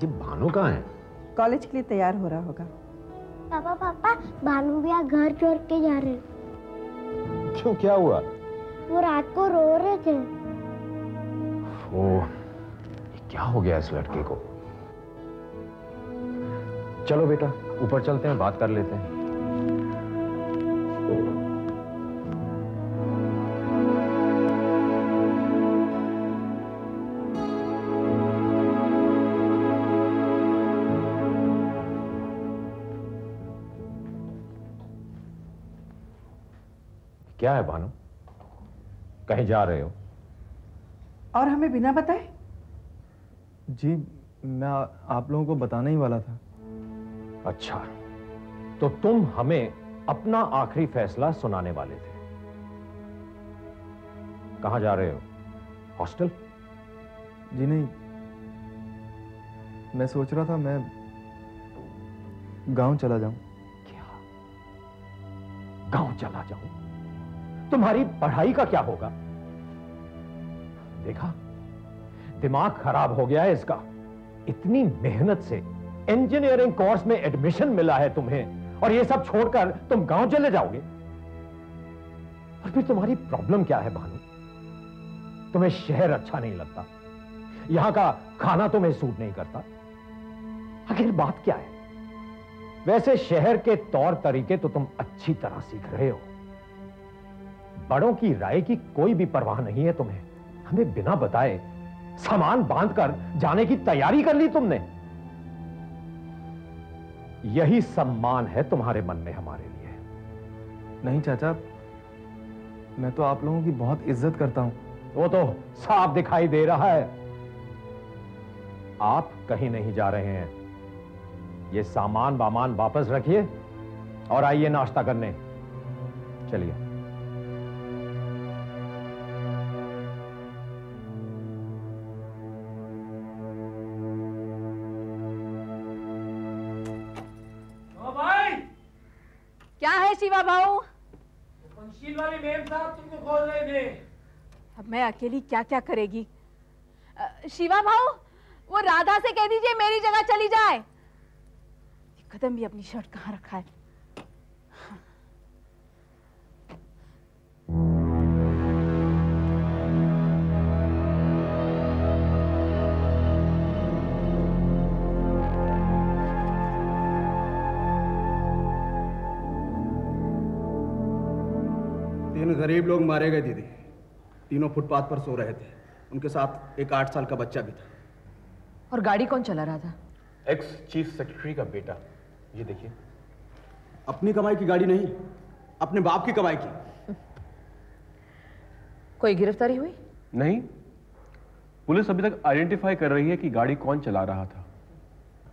ये भानु कहाँ है? कॉलेज के लिए तैयार हो रहा होगा। पापा भानु भैया घर छोड़ के जा रहे हैं। क्यों, क्या हुआ? वो रात को रो रहे थे। क्या हो गया इस लड़के को? चलो बेटा ऊपर चलते हैं, बात कर लेते हैं। क्या है भानु, कहीं जा रहे हो? और हमें बिना बताए? जी मैं आप लोगों को बताने ही वाला था। अच्छा, तो तुम हमें अपना आखिरी फैसला सुनाने वाले थे। कहां जा रहे हो? हॉस्टल? जी नहीं, मैं सोच रहा था मैं गांव चला जाऊं। क्या? गांव चला जाऊं? तुम्हारी पढ़ाई का क्या होगा? देखा, दिमाग खराब हो गया है इसका। इतनी मेहनत से इंजीनियरिंग कोर्स में एडमिशन मिला है तुम्हें, और ये सब छोड़कर तुम गांव चले जाओगे? और फिर तुम्हारी प्रॉब्लम क्या है भानु? तुम्हें शहर अच्छा नहीं लगता, यहां का खाना तुम्हें सूट नहीं करता, आखिर बात क्या है? वैसे शहर के तौर तरीके तो तुम अच्छी तरह सीख रहे हो, बड़ों की राय की कोई भी परवाह नहीं है तुम्हें। हमें बिना बताए सामान बांधकर जाने की तैयारी कर ली तुमने। यही सम्मान है तुम्हारे मन में हमारे लिए? नहीं चाचा, मैं तो आप लोगों की बहुत इज्जत करता हूं। वो तो साफ दिखाई दे रहा है। आप कहीं नहीं जा रहे हैं। ये सामान वामान वापस रखिए और आइए नाश्ता करने। चलिए। क्या है शिवा भाऊ? पंशील वाले मेम साहब तुमको खोल रहे थे। अब मैं अकेली क्या क्या करेगी? शिवा भाऊ, वो राधा से कह दीजिए मेरी जगह चली जाए। कदम भी अपनी शर्ट कहाँ रखा है? तीन गरीब लोग मारे गए दीदी। तीनों फुटपाथ पर सो रहे थे, उनके साथ एक 8 साल का बच्चा भी था। और गाड़ी कौन चला रहा था? एक्स चीफ सेक्रेटरी का बेटा। ये देखिए। अपनी कमाई की गाड़ी नहीं, अपने बाप की कमाई की। कोई गिरफ्तारी हुई? नहीं, पुलिस अभी तक आइडेंटिफाई कर रही है कि गाड़ी कौन चला रहा था।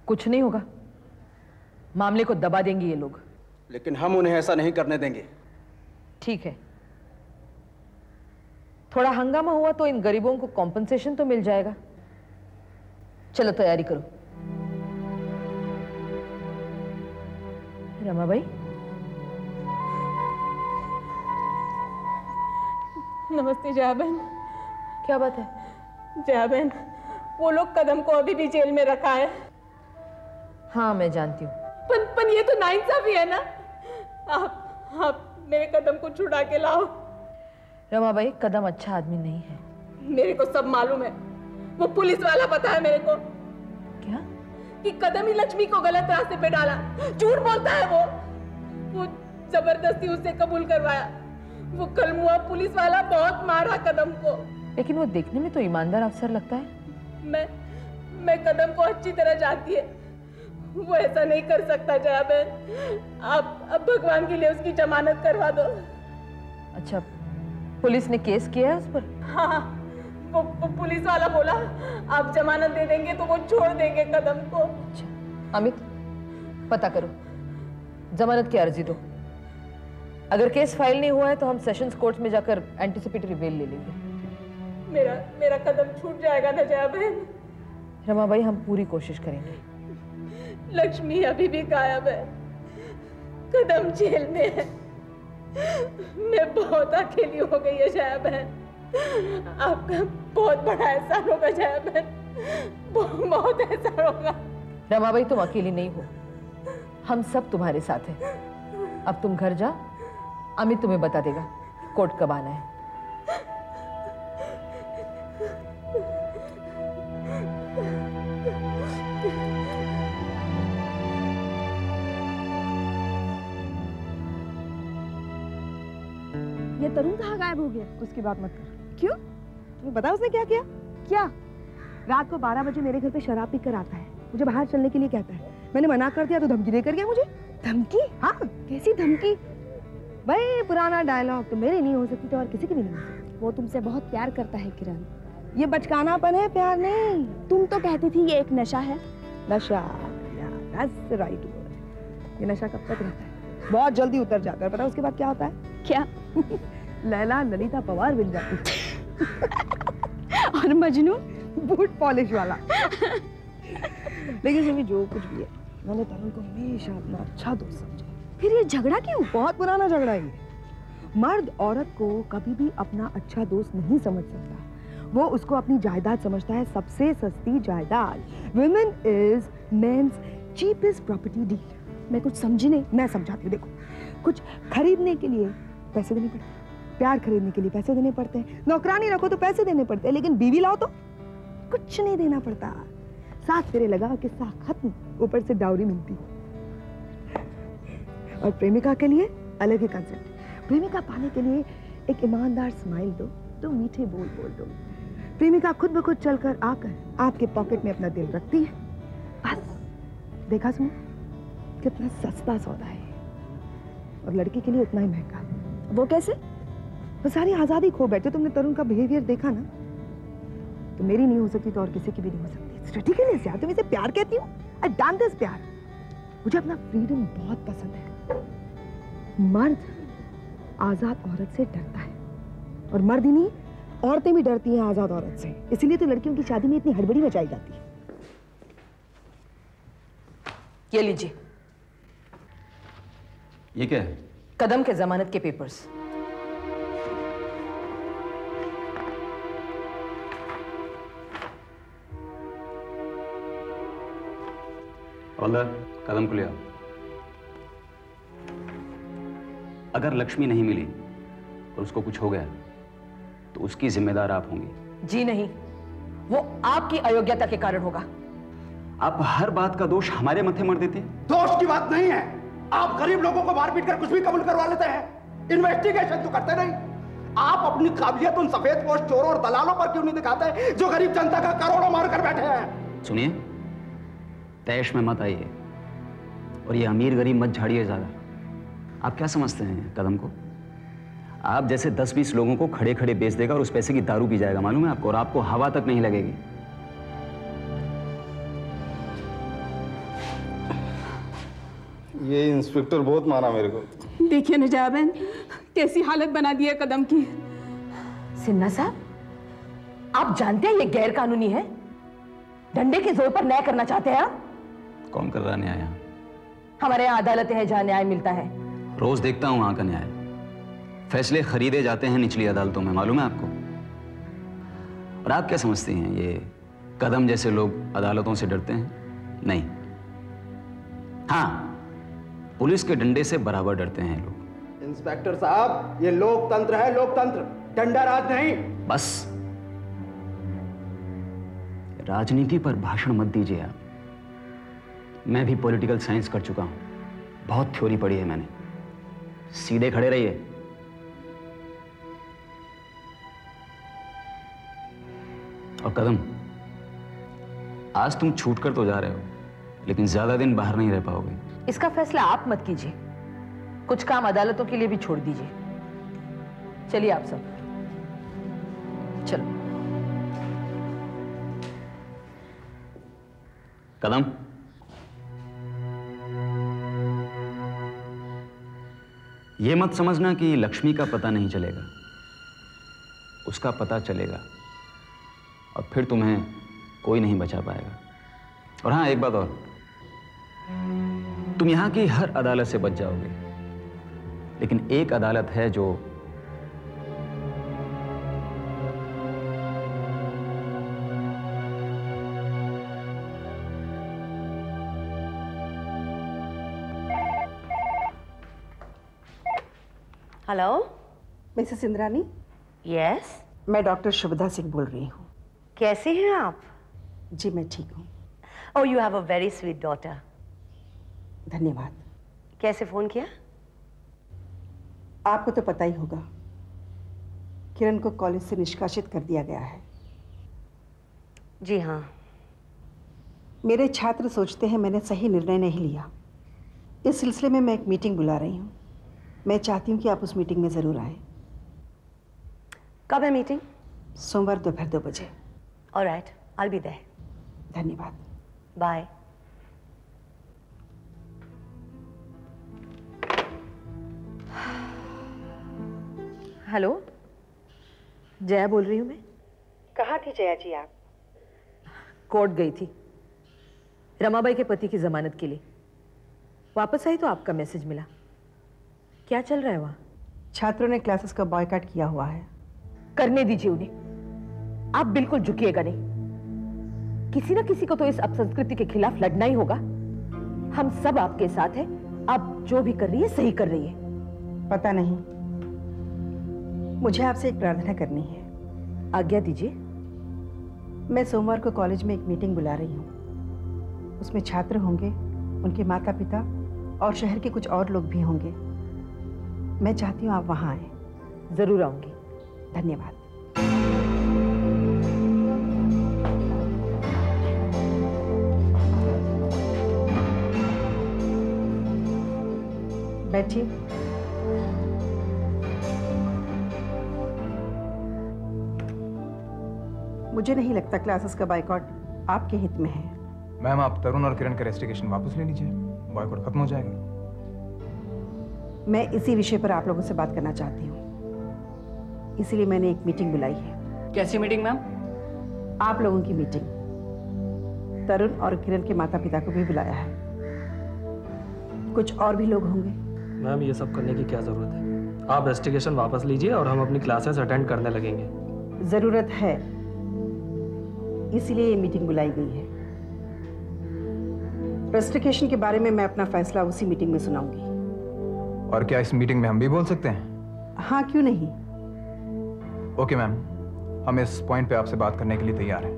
कुछ नहीं होगा, मामले को दबा देंगे ये लोग। लेकिन हम उन्हें ऐसा नहीं करने देंगे। ठीक है, थोड़ा हंगामा हुआ तो इन गरीबों को कॉम्पनसेशन तो मिल जाएगा। चलो तैयारी करो। रमा भाई। नमस्ते जया बहन। क्या बात है? जया बहन, वो लोग कदम को अभी भी जेल में रखा है। हाँ मैं जानती हूँ। पर ये तो नाइंसाफी है ना। आप मेरे कदम को छुड़ा के लाओ। रमा भाई, कदम अच्छा आदमी नहीं है। मेरे को सब मालूम है। वो पुलिस वाला पता है मेरे को। क्या? कि कदम ही लक्ष्मी को गलत रास्ते पे डाला। झूठ बोलता है वो जबरदस्ती उससे कबूल करवाया। वो कलमुआ पुलिस वाला बहुत मारा कदम को। लेकिन वो देखने में तो ईमानदार अफसर लगता है। मैं कदम को अच्छी तरह जानती है। वो ऐसा नहीं कर सकता जया बहन। आप अब भगवान के लिए उसकी जमानत करवा दो। अच्छा, पुलिस ने केस किया है उस पर? हाँ, वो पुलिस वाला बोला आप जमानत दे देंगे तो वो छोड़ देंगे कदम को। अच्छा, अमित पता करो, जमानत की अर्जी दो। अगर केस फाइल नहीं हुआ है तो हम सेशंस कोर्ट में जाकर एंटिसिपेटरी बेल ले लेंगे। मेरा कदम छूट जाएगा ना जया बहन? रमा भाई, हम पूरी कोशिश करेंगे। लक्ष्मी अभी भी गायब है, कदम जेल में है। मैं बहुत अकेली हो गई है जया बहन। आपका बहुत बड़ा एहसान होगा जया बहन। बहुत ऐसा होगा। रमाबाई, तुम अकेली नहीं हो, हम सब तुम्हारे साथ हैं। अब तुम घर जा, अमित तुम्हें बता देगा कोर्ट कब आना है। ये तरुण कहाँ गायब हो गया? उसकी बात मत कर। क्यों? तुम्हें पता उसने क्या किया? क्या? रात को 12 बजे मेरे घर पे शराब पीकर आता है, मुझे बाहर चलने के लिए कहता है। मैंने मना कर दिया तो धमकी देकर गया मुझे। धमकी? हाँ। कैसी धमकी? भाई पुराना डायलॉग, तो मेरे नहीं हो सकती तो और किसी की भी नहीं हो सकती। वो तुमसे बहुत प्यार करता है किरण। ये बचकानापन है, प्यार नहीं। तुम तो कहती थी ये एक नशा है। नशा? that's the right word। ये नशा कब तक रहता है? बहुत जल्दी उतर जाता है। पता है उसके बाद क्या होता है? क्या? लैला ललिता पवार मिल जाती है। और मजनू? बूट पॉलिश वाला। लेकिन सभी जो कुछ भी है, मैंने तरुण को हमेशा अपना अच्छा दोस्त समझा। फिर ये झगड़ा क्यों? बहुत पुराना झगड़ा है। मर्द औरत को कभी भी अपना अच्छा दोस्त नहीं समझ सकता। वो उसको अपनी जायदाद समझता है, सबसे सस्ती जायदाद। Women is men's cheapest property deal। मैं कुछ समझी नहीं। मैं समझाती हूँ। देखो, कुछ खरीदने के लिए पैसे देने पड़ते हैं, प्यार खरीदने के लिए पैसे देने पड़ते हैं, नौकरानी रखो तो पैसे देने पड़ते हैं, लेकिन बीवी लाओ तो कुछ नहीं देना पड़ता। 7 फेरे लगाओ, किस्सा खत्म, ऊपर से डाउरी मिलती। और प्रेमिका के लिए अलग ही कंसेप्ट। प्रेमिका पाने के लिए एक ईमानदार स्माइल दो, 2 मीठे बोल बोल दो। प्रेमिका खुद ब खुद चलकर आकर आपके पॉकेट में अपना दिल रखती है। बस देखा सुनो, कितना सस्ता सौदा है, और लड़की के लिए उतना ही महंगा। वो कैसे? वो सारी आजादी खो बैठे। तुमने तरुण का बिहेवियर देखा ना, तो मेरी नहीं हो सकती तो और किसी की भी नहीं हो सकती। रिडिकुलस यार, तुम इसे प्यार कहती हो? आई डन दिस प्यार। मुझे अपना फ्रीडम बहुत पसंद है। मर्द आजाद औरत से डरता है, और मर्द ही नहीं, औरतें भी डरती हैं आजाद औरत से। इसीलिए तो लड़कियों की शादी में इतनी हड़बड़ी मचाई जाती है। ये लीजिए। ये क्या है? कदम के जमानत के पेपर्स। हवलदार, कदम को ले आओ। अगर लक्ष्मी नहीं मिली और उसको कुछ हो गया तो उसकी जिम्मेदार आप होंगी। जी नहीं, वो आपकी अयोग्यता के कारण होगा। आप हर बात का दोष हमारे माथे मर देते हैं। दोष की बात नहीं है, आप गरीब लोगों को मार पीट कर कुछ भी कबूल करवा लेते हैं। इन्वेस्टिगेशन तो करते नहीं। आप अपनी काबिलियत उन सफेद पोस्ट चोरों और दलालों पर क्यों नहीं दिखाते जो गरीब जनता का करोड़ों मार कर बैठे हैं? सुनिए, तैश में मत आइए और ये अमीर गरीब मत झाड़िए ज्यादा। आप क्या समझते हैं कदम को? आप जैसे 10-20 लोगों को खड़े खड़े बेच देगा और उस पैसे की दारू पी जाएगा, मालूम है आपको? और आपको हवा तक नहीं लगेगी। ये इंस्पेक्टर बहुत मारा मेरे को। देखिए नजारा बहन, कैसी हालत बना दी है कदम की। सिन्हा साहब, आप जानते हैं ये गैर कानूनी है? डंडे के जोर पर न्याय करना चाहते हैं आप? कौन कर रहा न्याय यहाँ? हमारे यहाँ अदालतें हैं जहाँ न्याय मिलता है। रोज देखता हूँ वहां का न्याय। फैसले खरीदे जाते हैं निचली अदालतों में, मालूम है आपको? और आप क्या समझते हैं ये कदम जैसे लोग अदालतों से डरते हैं? नहीं। हाँ, पुलिस के डंडे से बराबर डरते हैं लोग। इंस्पेक्टर साहब, ये लोकतंत्र है, लोकतंत्र, डंडा राज नहीं। बस राजनीति पर भाषण मत दीजिए आप। मैं भी पॉलिटिकल साइंस कर चुका हूं, बहुत थ्योरी पढ़ी है मैंने। सीधे खड़े रहिए। और कदम, आज तुम छूट कर तो जा रहे हो, लेकिन ज्यादा दिन बाहर नहीं रह पाओगे। इसका फैसला आप मत कीजिए, कुछ काम अदालतों के लिए भी छोड़ दीजिए। चलिए आप सब, चलो। कदम, ये मत समझना कि लक्ष्मी का पता नहीं चलेगा, उसका पता चलेगा और फिर तुम्हें कोई नहीं बचा पाएगा। और हाँ, एक बात और, तुम यहां की हर अदालत से बच जाओगे, लेकिन एक अदालत है जो हेलो मिसेस इंद्रानी। यस, मैं डॉक्टर शुभदा सिंह बोल रही हूँ। कैसे हैं आप? जी मैं ठीक हूँ। Oh, you have a very sweet daughter. धन्यवाद। कैसे फोन किया? आपको तो पता ही होगा, किरण को कॉलेज से निष्कासित कर दिया गया है। जी हाँ। मेरे छात्र सोचते हैं मैंने सही निर्णय नहीं लिया। इस सिलसिले में मैं एक मीटिंग बुला रही हूँ। मैं चाहती हूँ कि आप उस मीटिंग में ज़रूर आएं। कब है मीटिंग? सोमवार दोपहर 2 बजे। Alright, I will be there. धन्यवाद। बाय। हेलो, जया बोल रही हूँ मैं। कहाँ थी जया जी आप? कोर्ट गई थी रमाबाई के पति की जमानत के लिए। वापस आई तो आपका मैसेज मिला। क्या चल रहा है वहाँ? छात्रों ने क्लासेस का बॉयकॉट किया हुआ है। करने दीजिए उन्हें, आप बिल्कुल झुकिएगा नहीं। किसी ना किसी को तो इस अपसंस्कृति के खिलाफ लड़ना ही होगा। हम सब आपके साथ हैं। आप जो भी कर रही है सही कर रही है। पता नहीं, मुझे आपसे एक प्रार्थना करनी है। आज्ञा दीजिए। मैं सोमवार को कॉलेज में एक मीटिंग बुला रही हूँ। उसमें छात्र होंगे, उनके माता पिता और शहर के कुछ और लोग भी होंगे। मैं चाहती हूँ आप वहाँ आए। जरूर आऊंगी। धन्यवाद। बैठिए। मुझे नहीं लगता क्लासेस का बायकॉट आपके हित में है। मैम, आप तरुण और किरण का रेस्टिकेशन वापस ले लीजिए, बॉयकॉट खत्म हो जाएगा। मैं इसी विषय पर आप लोगों से बात करना चाहती हूँ, इसीलिए मैंने एक मीटिंग बुलाई है। कैसी मीटिंग मैम? आप लोगों की मीटिंग। तरुण और किरण के माता पिता को भी बुलाया है। कुछ और भी लोग होंगे। मैम, ये सब करने की क्या जरूरत है? आप रेस्टिकेशन वापस लीजिए और हम अपनी क्लासेस अटेंड करने लगेंगे। जरूरत है, इसीलिए ये मीटिंग बुलाई गई है। रेस्ट्रिक्शन के बारे में मैं अपना फैसला उसी मीटिंग में सुनाऊंगी। और क्या इस मीटिंग में हम भी बोल सकते हैं? हाँ, क्यों नहीं। ओके मैम, हम इस पॉइंट पे आपसे बात करने के लिए तैयार हैं।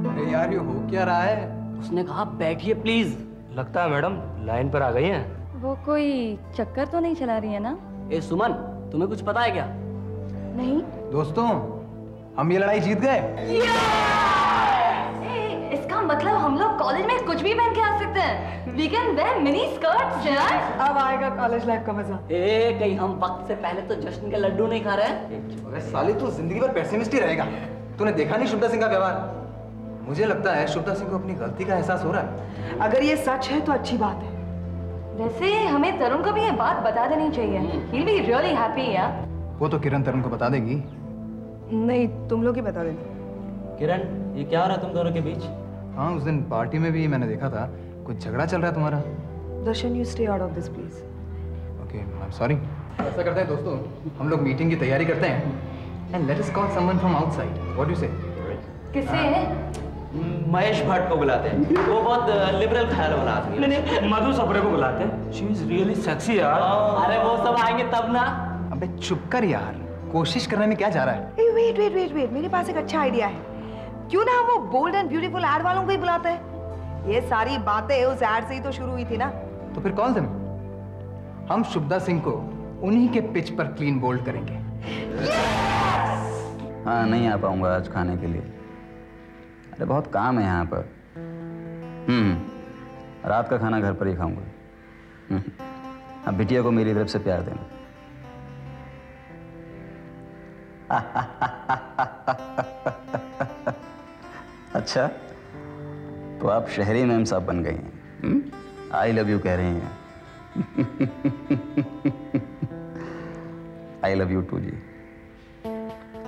अरे यार, ये हो क्या रहा है? उसने कहा बैठिए प्लीज। लगता है मैडम लाइन पर आ गई हैं। वो कोई चक्कर तो नहीं चला रही है ना? ए सुमन, तुम्हें कुछ पता है क्या? नहीं। दोस्तों, हम ये लड़ाई जीत गए। इसका मतलब हम लोग कॉलेज में कुछ भी पहन के आ सकते हैं। We can wear mini skirts यार। अब आएगा कॉलेज लाइफ का मजा। ए, कहीं हम वक्त से पहले तो जश्न के लड्डू नहीं खा रहे हैं? अरे साली, तू जिंदगी भर पेसिमिस्ट ही रहेगा। तूने देखा नहीं शुभदा सिंह का व्यवहार? मुझे लगता है शुभदा सिंह को अपनी गलती का एहसास हो रहा है। अगर ये सच है तो अच्छी बात है। वैसे हमें तरुण को भी ये बात बता देनी चाहिए। He'll be really happy यार। वो तो किरण तरुण को बता देगी। नहीं, तुम लोग ही बता देना। किरण, ये क्या हो रहा है तुम दोनों के बीच? हाँ, उस दिन पार्टी में भी मैंने देखा था, कुछ झगड़ा चल रहा है तुम्हारा। Darshan, you stay out of this please. Okay, I am sorry. ऐसा करते हैं दोस्तों, हम लोग मीटिंग की तैयारी करते हैं and let us call someone from outside. What do you से? किसे? महेश भट्ट को बुलाते हैं। वो बहुत लिबरल ख्याल वाला आदमी है। नहीं, मधु सप्रे को बुलाते हैं। शी इज रियली सेक्सी यार। अरे वो सब आएंगे तब ना। अबे चुप कर यार, कोशिश करने में क्या जा रहा है? वेट, मेरे पास एक अच्छा आइडिया है। क्यों ना हम वो बोल्ड एंड ब्यूटीफुल एड वालों को ही बुलाते हैं। ये सारी बातें उस एड से ही तो शुरू हुई थी ना। तो फिर कॉल देम। हम शुभदा सिंह को उन्हीं के पिच पर क्लीन बोल्ड करेंगे। हाँ, नहीं आ पाऊंगा आज खाने के लिए। अरे बहुत काम है यहाँ पर। रात का खाना घर पर ही खाऊंगा। अब बिटिया को मेरी तरफ से प्यार देना। अच्छा, तो आप शहरी मैम साहब बन गई हैं। आई लव यू कह रही हैं। आई लव यू टू जी।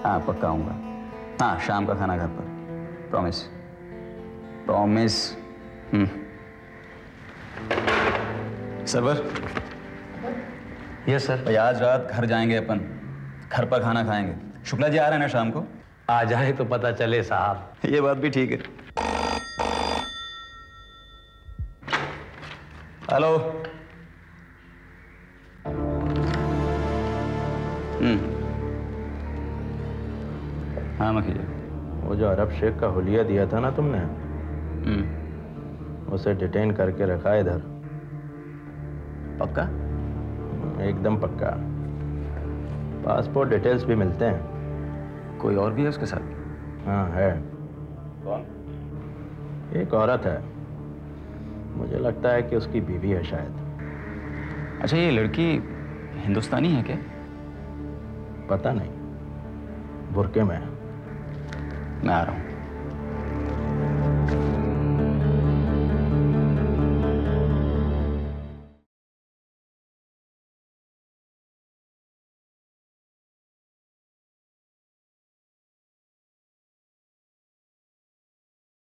हाँ, पक्का आऊंगा। हाँ, शाम का खाना घर पर। Promise. Promise. Server, yes sir. भाई आज रात घर जाएंगे अपन, घर पर खाना खाएंगे। शुक्ला जी आ रहे हैं ना शाम को? आ जाए तो पता चले साहब। ये बात भी ठीक है। हेलो। हाँ मखीजा, वो जो अरब शेख का हुलिया दिया था ना तुमने, उसे डिटेन करके रखा है इधर। पक्का? एकदम पक्का। पासपोर्ट डिटेल्स भी मिलते हैं। कोई और भी है उसके साथ? हाँ है। कौन? एक औरत है, मुझे लगता है कि उसकी बीवी है शायद। अच्छा, ये लड़की हिंदुस्तानी है क्या? पता नहीं, बुर्के में है। मैं आ रहा हूँ।